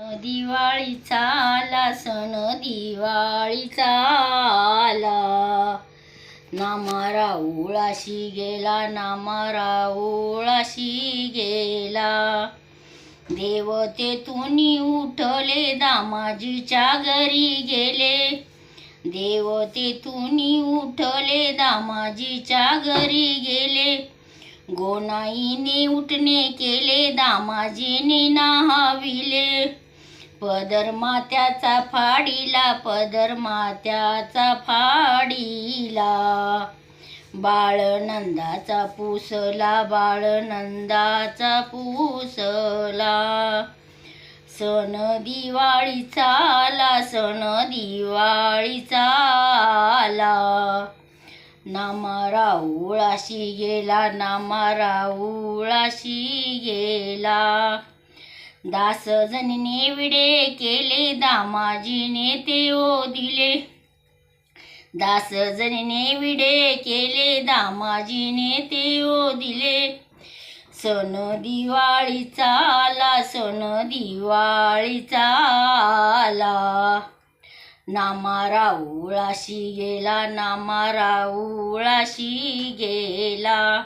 दिवाळीचा आला सण दिवाळीचा आला, नामारा उळाशी गेला, नामारा उळाशी गेला. देवतेतून उठले दामाजीच्या घरी गेले, देवतेतून उठले दामाजीच्या घरी गेले. गोनाईने उठणे केले, दामाजीने नाहाविले. पदर मात्याचा फाडीला, पदर मात्याचा फाडीला. बाळनंदाचा पुसला, बाळनंदाचा पुसला. सण दिवाळीचा आला, सण दिवाळीचा आला. नामारा उळाशी गेला, नामारा उळाशी गेला. दासजणीने विडे केले, दामाजीने ते दिले. दासजणीने विडे केले, दामाजीने ते दिले. सण दिवाळीचा आला, सण दिवाळीचा आला. नामारा उळाशी गेला, नामारा उळाशी गेला.